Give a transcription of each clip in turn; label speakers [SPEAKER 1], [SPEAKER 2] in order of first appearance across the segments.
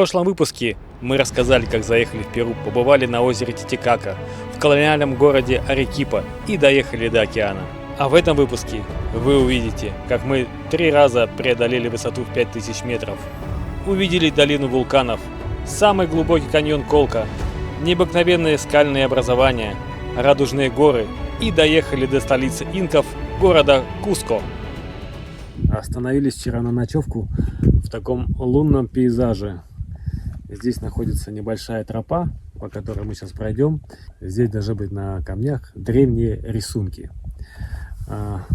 [SPEAKER 1] прошлом выпуске мы рассказали, как заехали в Перу, побывали на озере Титикака, в колониальном городе Арекипа и доехали до океана. А в этом выпуске вы увидите, как мы 3 раза преодолели высоту в 5000 метров, увидели долину вулканов, самый глубокий каньон Колка, необыкновенные скальные образования, радужные горы и доехали до столицы инков, города Куско. Остановились вчера на ночевку в таком лунном пейзаже. Здесь находится небольшая тропа, по которой мы сейчас пройдем. Здесь должны быть на камнях древние рисунки.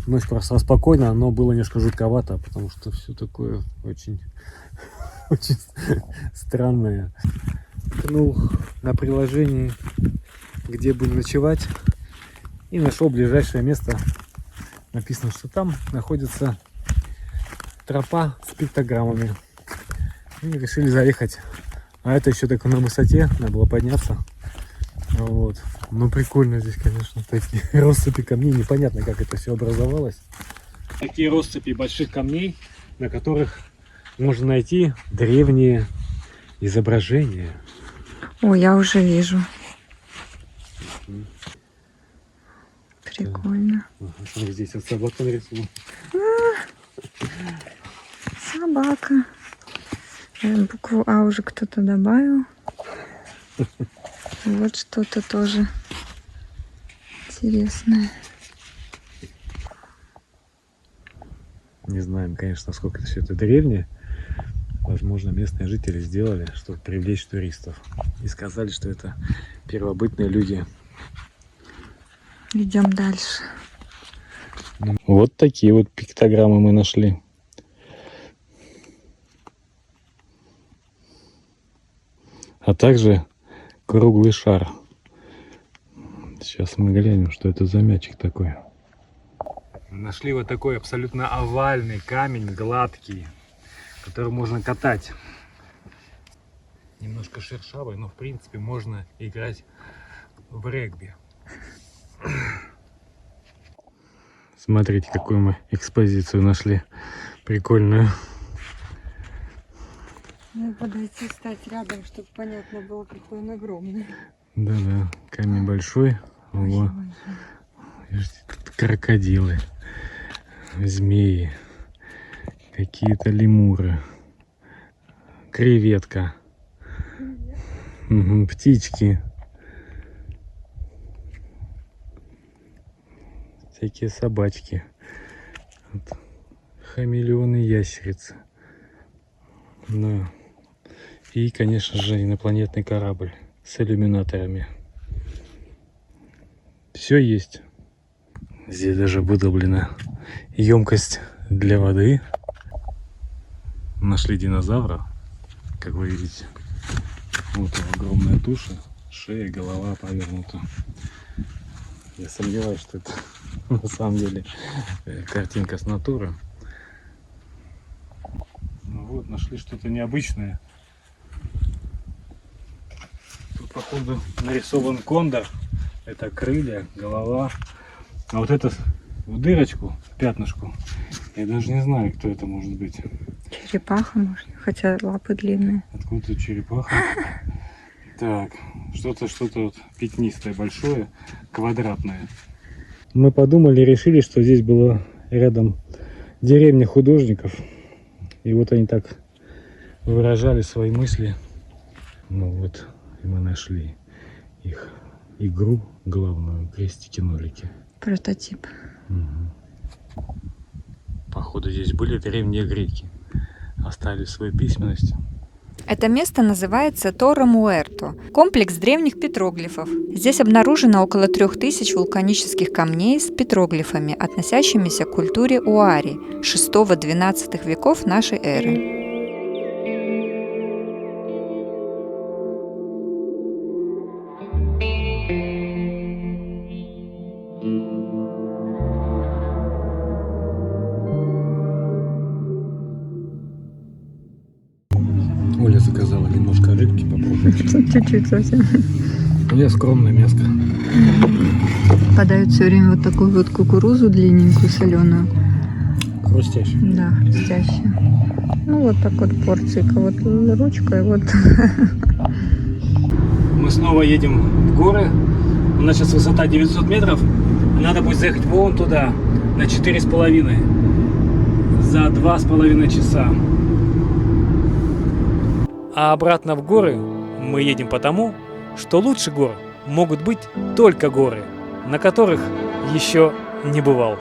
[SPEAKER 1] Ночь прошла спокойно, но было немножко жутковато, потому что все такое очень странное. Ткнул на приложении, где будем ночевать, и нашел ближайшее место. Написано, что там находится тропа с пиктограммами. И решили заехать. А это еще только на высоте, надо было подняться. Вот. Ну прикольно здесь, конечно, такие россыпи камней. Непонятно, как это все образовалось. Такие россыпи больших камней, на которых можно найти древние изображения.
[SPEAKER 2] О, я уже вижу. Прикольно.
[SPEAKER 1] Ага, смотри, здесь вот собака нарисована.
[SPEAKER 2] Собака. Букву А уже кто-то добавил. Вот что-то тоже интересное.
[SPEAKER 1] Не знаем, конечно, насколько все это древнее. Возможно, местные жители сделали, чтобы привлечь туристов. И сказали, что это первобытные люди.
[SPEAKER 2] Идем дальше.
[SPEAKER 1] Вот такие вот пиктограммы мы нашли. А также круглый шар. Сейчас мы глянем, что это за мячик такой. Нашли вот такой абсолютно овальный камень, гладкий, который можно катать. Немножко шершавый, но в принципе можно играть в регби. Смотрите, какую мы экспозицию нашли. Прикольную.
[SPEAKER 2] Надо подойти, стать рядом, чтобы понятно было, какой он огромный.
[SPEAKER 1] Да-да, камень большой. Ого. Тут крокодилы, змеи, какие-то лемуры, креветка, птички, всякие собачки, вот. Хамелеоны, ящерицы. Да. И, конечно же, инопланетный корабль с иллюминаторами. Все есть. Здесь даже выдолблена емкость для воды. Нашли динозавра, как вы видите. Вот огромная туша, шея, голова повернута. Я сомневаюсь, что это на самом деле картинка с натуры. Ну вот, нашли что-то необычное. Тут, походу, нарисован кондор. Это крылья, голова. А вот это в дырочку, в пятнышку, я даже не знаю, кто это может быть.
[SPEAKER 2] Черепаха, может, хотя лапы длинные.
[SPEAKER 1] Откуда тут черепаха? Так, что-то вот пятнистое, большое, квадратное. Мы подумали, решили, что здесь было рядом деревня художников. И вот они так выражали свои мысли. Ну вот, и мы нашли их игру главную, крестики-нолики.
[SPEAKER 2] Прототип.
[SPEAKER 1] Угу. Походу, здесь были древние греки. Оставили свою письменность.
[SPEAKER 2] Это место называется Торо-Муэрто, комплекс древних петроглифов. Здесь обнаружено около 3000 вулканических камней с петроглифами, относящимися к культуре Уари 6-12 веков нашей эры.
[SPEAKER 1] Оля заказала немножко рыбки попробовать.
[SPEAKER 2] Чуть-чуть совсем.
[SPEAKER 1] Я скромное мяско.
[SPEAKER 2] Подают все время вот такую вот кукурузу длинненькую, соленую.
[SPEAKER 1] хрустящая.
[SPEAKER 2] Да, хрустящая. Ну, вот так вот порцийка. Вот ручкой, вот.
[SPEAKER 1] Мы снова едем в горы. У нас сейчас высота 900 метров. Надо будет заехать вон туда на 4,5 за 2,5 часа. А обратно в горы мы едем потому, что лучше гор могут быть только горы, на которых еще не бывал.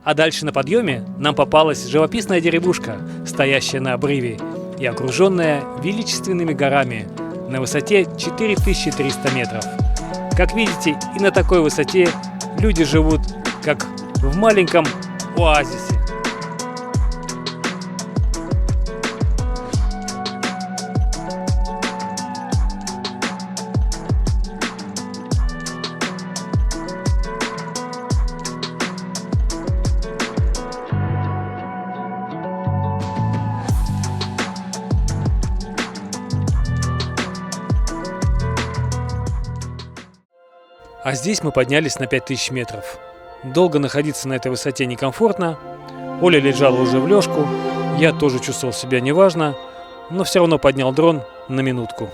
[SPEAKER 1] А дальше на подъеме нам попалась живописная деревушка, стоящая на обрыве и окруженная величественными горами на высоте 4300 метров. Как видите, и на такой высоте люди живут, как в маленьком оазисе. А здесь мы поднялись на 5000 метров. Долго находиться на этой высоте некомфортно. Оля лежала уже в лёжку. Я тоже чувствовал себя неважно, но все равно поднял дрон на минутку.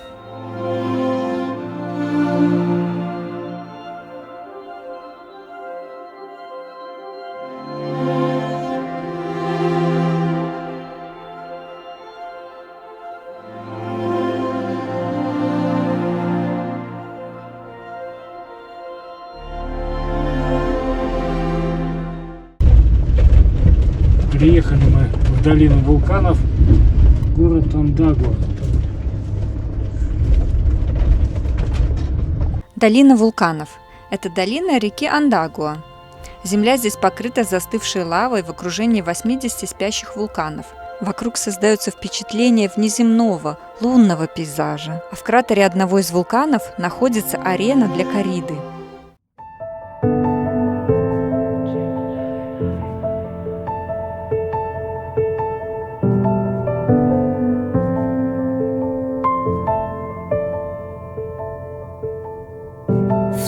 [SPEAKER 1] Приехали мы в долину вулканов, город Андагуа.
[SPEAKER 2] Долина вулканов. Это долина реки Андагуа. Земля здесь покрыта застывшей лавой в окружении 80 спящих вулканов. Вокруг создается впечатление внеземного, лунного пейзажа. А в кратере одного из вулканов находится арена для корриды.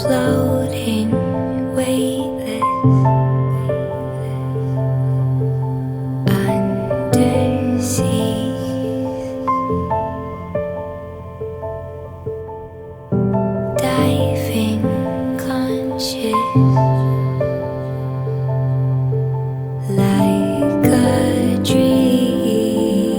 [SPEAKER 3] Floating, weightless, undersea, diving, conscious, like a dream.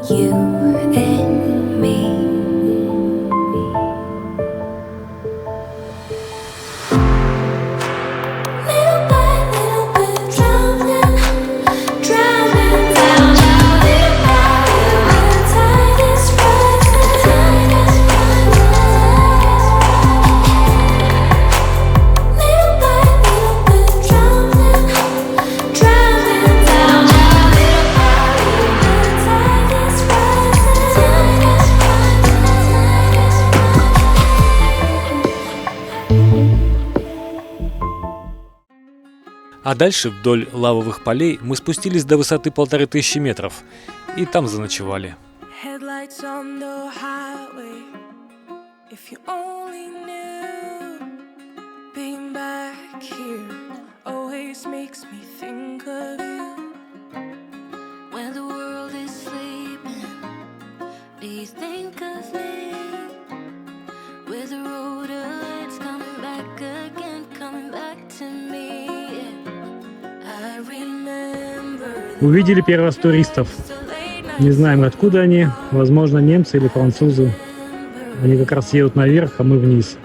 [SPEAKER 3] You and me. Little by little we're drowning, drowning down. Little by little the tide is rising. Little by little we're drowning, drowning down. Little by little the tide is
[SPEAKER 1] А дальше вдоль лавовых полей мы спустились до высоты 1500 метров и там заночевали.
[SPEAKER 3] Headlights on the highway. If you only knew, being back here always makes me think of you.
[SPEAKER 1] Увидели первый раз туристов. Не знаем, откуда они. Возможно, немцы или французы. Они как раз едут наверх, а мы вниз.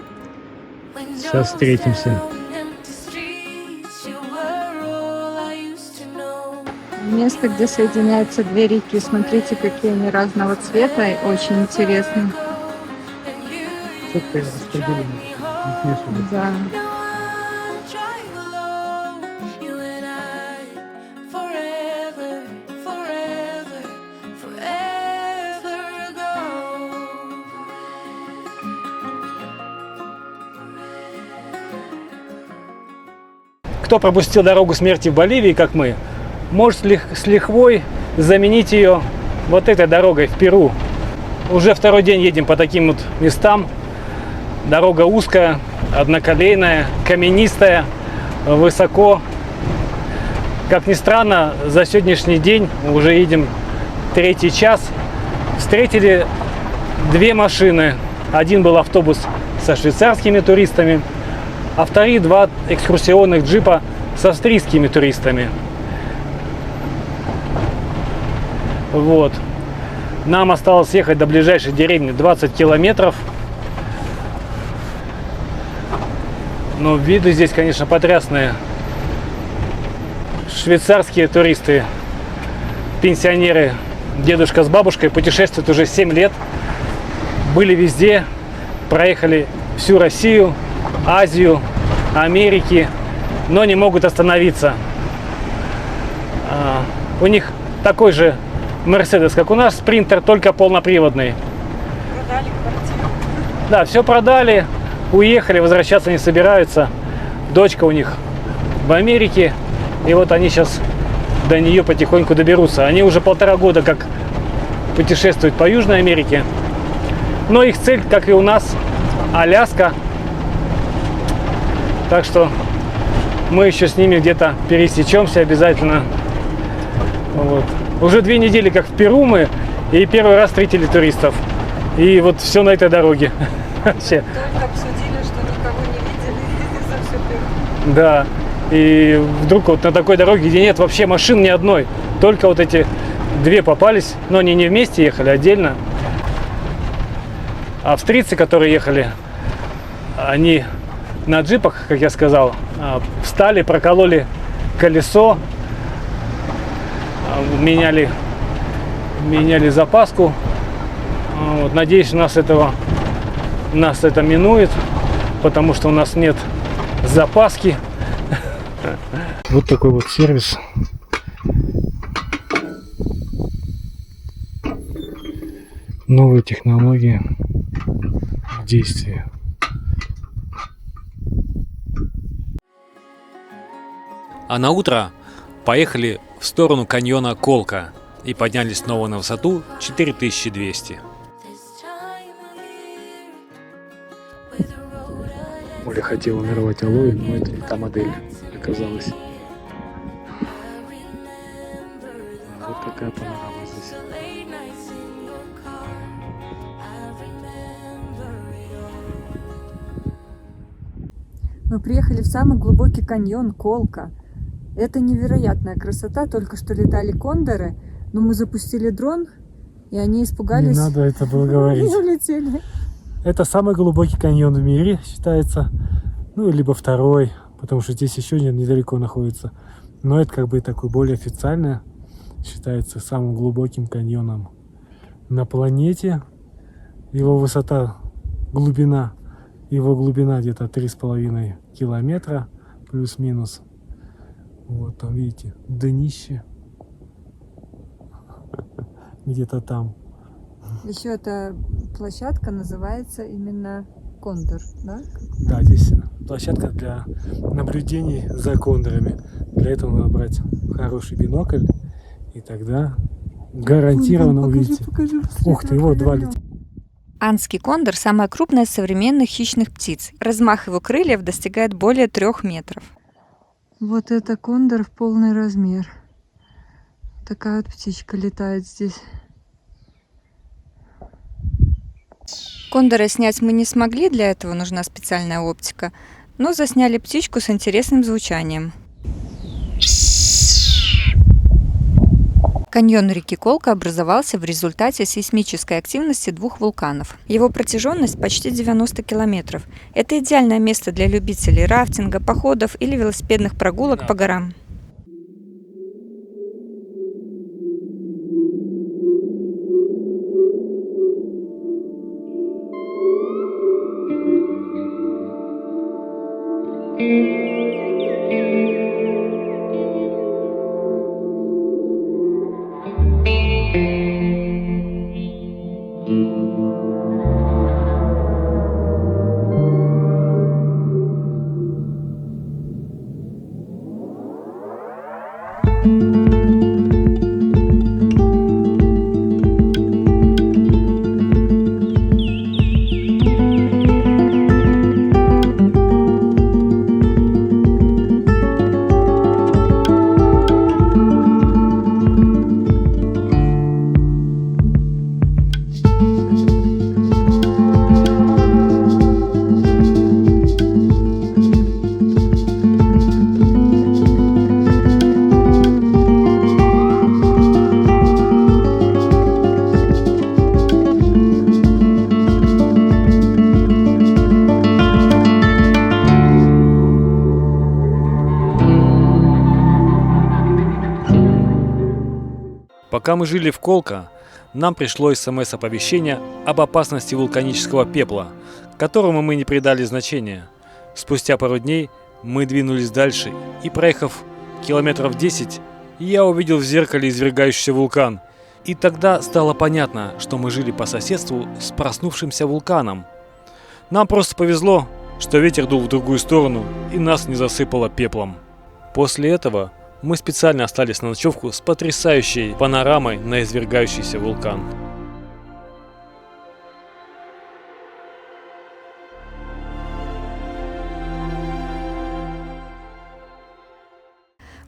[SPEAKER 1] Сейчас встретимся.
[SPEAKER 2] Место, где соединяются две реки. Смотрите, какие они разного цвета. И очень интересно. Да.
[SPEAKER 1] Кто пропустил дорогу смерти в Боливии, как мы, может с лихвой заменить ее вот этой дорогой в Перу. Уже второй день едем по таким вот местам. Дорога узкая, одноколейная, каменистая, высоко. Как ни странно, за сегодняшний день, уже едем третий час, встретили две машины. Один был автобус со швейцарскими туристами, а вторые два экскурсионных джипа с австрийскими туристами. Вот. Нам осталось ехать до ближайшей деревни 20 километров. Но виды здесь, конечно, потрясные. Швейцарские туристы, пенсионеры, дедушка с бабушкой путешествуют уже 7 лет. Были везде, проехали всю Россию, Азию, Америки, но не могут остановиться. У них такой же Мерседес, как у нас, Спринтер, только полноприводный.
[SPEAKER 2] Продали квартиру.
[SPEAKER 1] Да, все продали, уехали, возвращаться не собираются. Дочка у них в Америке, и вот они сейчас до нее потихоньку доберутся. Они уже 1,5 года как путешествуют по Южной Америке. Но их цель, как и у нас, Аляска. Так что мы еще с ними где-то пересечемся обязательно. Вот. Уже 2 недели как в Перу мы, и первый раз встретили туристов. И вот все на этой дороге. Вообще.
[SPEAKER 2] Только обсудили, что никого не видели за всю Перу.
[SPEAKER 1] Да. И вдруг вот на такой дороге, где нет вообще машин ни одной, только вот эти 2 попались, но они не вместе ехали, отдельно. Австрийцы, которые ехали, они на джипах, как я сказал, встали, прокололи колесо, меняли запаску. Вот, надеюсь, нас это минует, потому что у нас нет запаски. Вот такой вот сервис. Новые технологии в действии. А на утро поехали в сторону каньона Колка и поднялись снова на высоту 4200. Оля хотела нарвать алоэ, но это не та модель оказалась. Вот такая панорама здесь.
[SPEAKER 2] Мы приехали в самый глубокий каньон Колка. Это невероятная красота. Только что летали кондоры, но мы запустили дрон, и они испугались.
[SPEAKER 1] Не надо это было говорить.
[SPEAKER 2] И улетели.
[SPEAKER 1] Это самый глубокий каньон в мире считается. Ну, либо второй, потому что здесь еще недалеко находится. Но это как бы такой более официально считается самым глубоким каньоном на планете. Его высота, глубина где-то 3,5 километра, плюс-минус. Вот там, видите, днище. Где-то там.
[SPEAKER 2] Еще эта площадка называется именно Кондор, да?
[SPEAKER 1] Да, здесь площадка для наблюдений за кондорами. Для этого надо брать хороший бинокль, и тогда гарантированно увидите. Ух ты, вот 2 летят.
[SPEAKER 2] Андский кондор – самая крупная из современных хищных птиц. Размах его крыльев достигает более 3 метров. Вот это кондор в полный размер. Такая вот птичка летает здесь. Кондора снять мы не смогли, для этого нужна специальная оптика, но засняли птичку с интересным звучанием. Каньон реки Колка образовался в результате сейсмической активности двух вулканов. Его протяженность почти 90 километров. Это идеальное место для любителей рафтинга, походов или велосипедных прогулок по горам.
[SPEAKER 1] Пока мы жили в Колка, нам пришло СМС-оповещение об опасности вулканического пепла, которому мы не придали значения. Спустя пару дней мы двинулись дальше, и проехав километров 10, я увидел в зеркале извергающийся вулкан. И тогда стало понятно, что мы жили по соседству с проснувшимся вулканом. Нам просто повезло, что ветер дул в другую сторону и нас не засыпало пеплом. После этого мы специально остались на ночевку с потрясающей панорамой на извергающийся вулкан.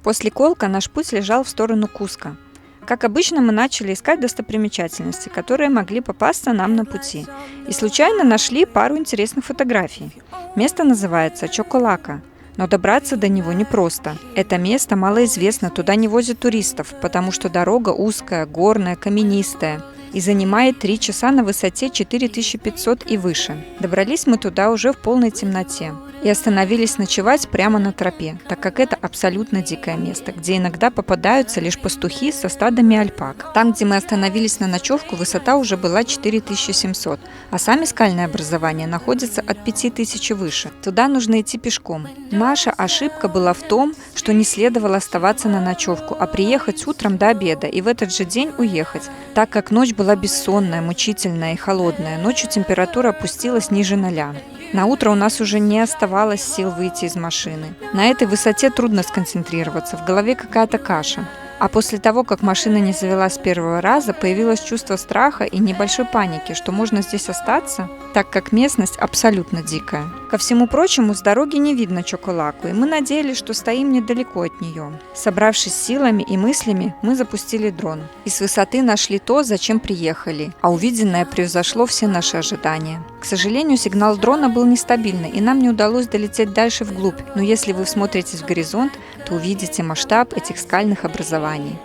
[SPEAKER 2] После Колка наш путь лежал в сторону Куска. Как обычно, мы начали искать достопримечательности, которые могли попасться нам на пути. И случайно нашли пару интересных фотографий. Место называется Чоколака. Но добраться до него непросто. Это место малоизвестно, туда не возят туристов, потому что дорога узкая, горная, каменистая и занимает 3 часа на высоте 4500 и выше. Добрались мы туда уже в полной темноте и остановились ночевать прямо на тропе, так как это абсолютно дикое место, где иногда попадаются лишь пастухи со стадами альпак. Там, где мы остановились на ночевку, высота уже была 4700, а сами скальные образования находятся от 5000 и выше. Туда нужно идти пешком. Наша ошибка была в том, что не следовало оставаться на ночевку, а приехать утром до обеда и в этот же день уехать, так как ночь была бессонная, мучительная и холодная. Ночью температура опустилась ниже 0. На утро у нас уже не оставалось сил выйти из машины. На этой высоте трудно сконцентрироваться, в голове какая-то каша. А после того, как машина не завелась с первого раза, появилось чувство страха и небольшой паники, что можно здесь остаться, так как местность абсолютно дикая. Ко всему прочему, с дороги не видно Чоколаку, и мы надеялись, что стоим недалеко от нее. Собравшись силами и мыслями, мы запустили дрон. И с высоты нашли то, зачем приехали, а увиденное превзошло все наши ожидания. К сожалению, сигнал дрона был нестабильный, и нам не удалось долететь дальше вглубь, но если вы всмотритесь в горизонт, то увидите масштаб этих скальных образований.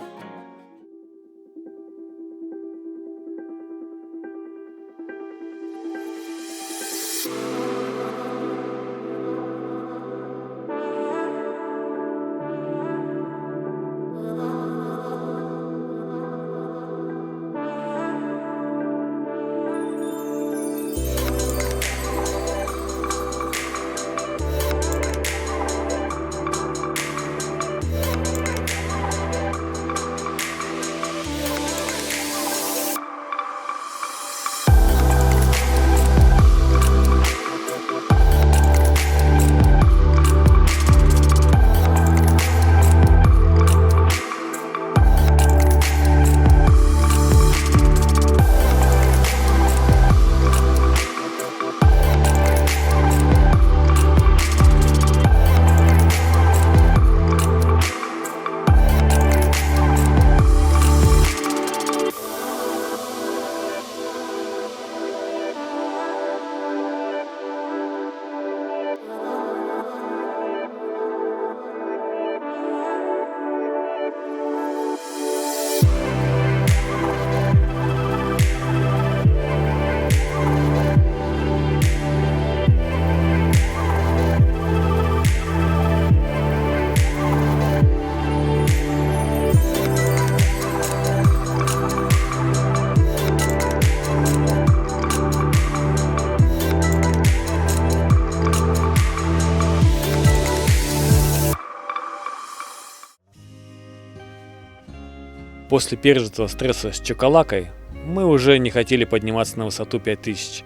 [SPEAKER 1] После пережитого стресса с Чакалакой мы уже не хотели подниматься на высоту 5000,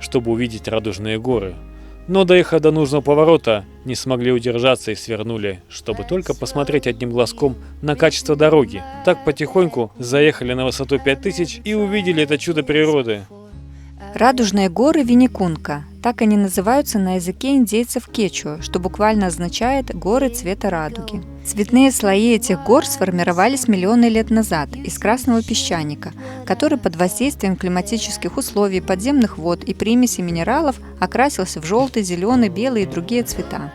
[SPEAKER 1] чтобы увидеть Радужные горы. Но доехав до нужного поворота, не смогли удержаться и свернули, чтобы только посмотреть одним глазком на качество дороги. Так потихоньку заехали на высоту 5000 и увидели это чудо природы.
[SPEAKER 2] Радужные горы Винникунка. Так они называются на языке индейцев кечуа, что буквально означает «горы цвета радуги». Цветные слои этих гор сформировались миллионы лет назад из красного песчаника, который под воздействием климатических условий, подземных вод и примесей минералов окрасился в желтый, зеленый, белый и другие цвета.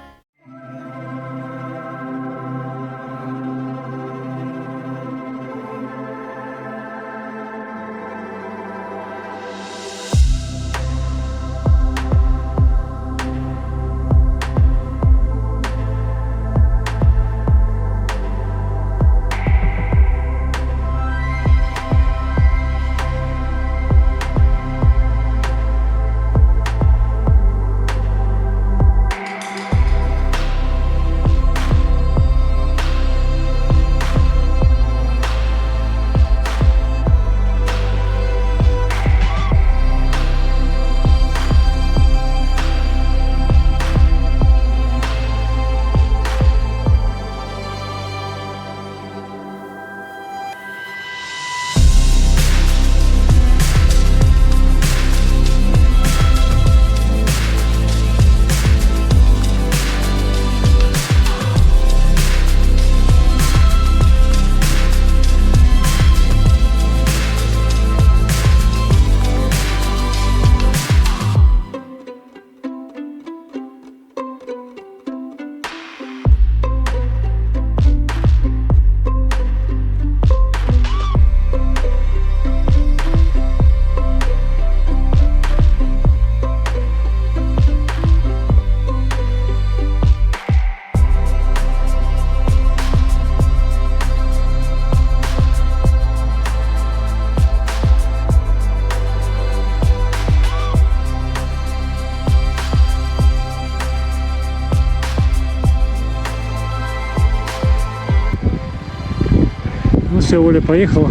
[SPEAKER 1] Ну все, Оля поехала.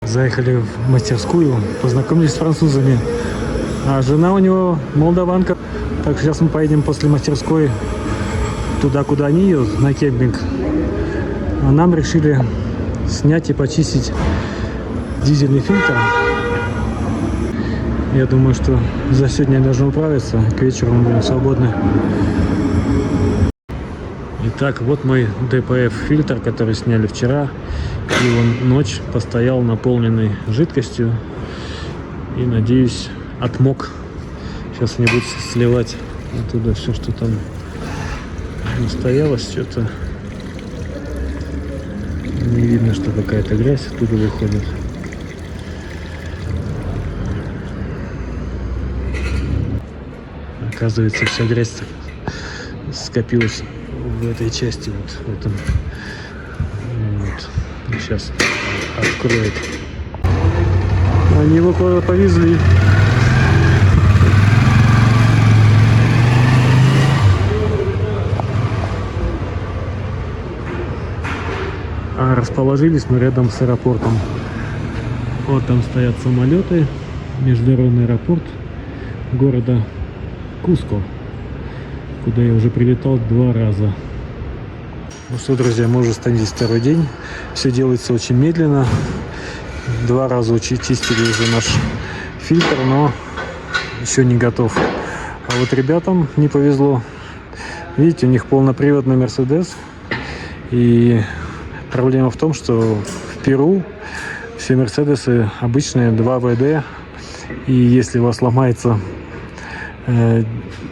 [SPEAKER 1] Заехали в мастерскую, познакомились с французами. А жена у него молдаванка. Так что сейчас мы поедем после мастерской туда, куда они едут, на кемпинг. А нам решили снять и почистить дизельный фильтр. Я думаю, что за сегодня должны управиться. К вечеру мы будем свободны. Итак, вот мой ДПФ фильтр, который сняли вчера. И он ночь постоял наполненный жидкостью. И, надеюсь, отмок. Сейчас они будут сливать оттуда все, что там настоялось. Что-то не видно, что какая-то грязь оттуда выходит. Оказывается, вся грязь скопилась в этой части, вот в этом. Вот. Сейчас откроет. Они его куда-то повезли. А расположились мы рядом с аэропортом. Вот там стоят самолеты. Международный аэропорт города Куско, куда я уже прилетал 2 раза. Ну что, друзья, мы уже остановились второй день. Все делается очень медленно. 2 раза чистили уже наш фильтр, но еще не готов. А вот ребятам не повезло. Видите, у них полноприводный Мерседес. И проблема в том, что в Перу все Мерседесы обычные 2 ВД. И если у вас ломается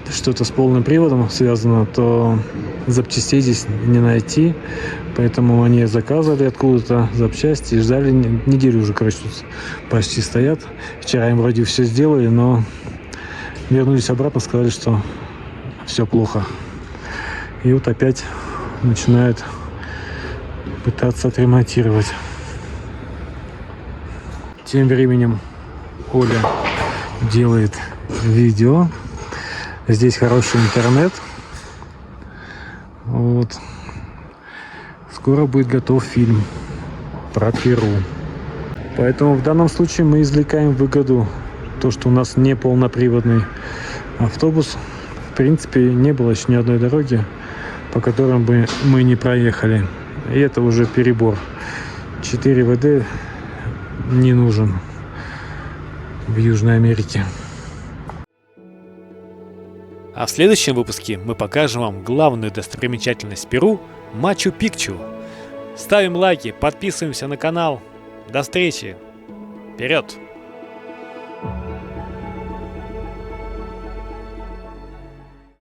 [SPEAKER 4] что-то с полным приводом связано, то запчастей здесь не найти. Поэтому они заказывали откуда-то запчасти и ждали неделю уже, короче, тут почти стоят. Вчера им вроде все сделали, но вернулись обратно, сказали, что все плохо. И вот опять начинают пытаться отремонтировать. Тем временем Оля делает видео. Здесь хороший интернет. Вот. Скоро будет готов фильм про Перу. Поэтому в данном случае мы извлекаем выгоду. То, что у нас не полноприводный автобус. В принципе, не было еще ни одной дороги, по которым бы мы не проехали. И это уже перебор. 4 ВД не нужен в Южной Америке.
[SPEAKER 1] А в следующем выпуске мы покажем вам главную достопримечательность Перу – Мачу-Пикчу. Ставим лайки, подписываемся на канал. До встречи. Вперед!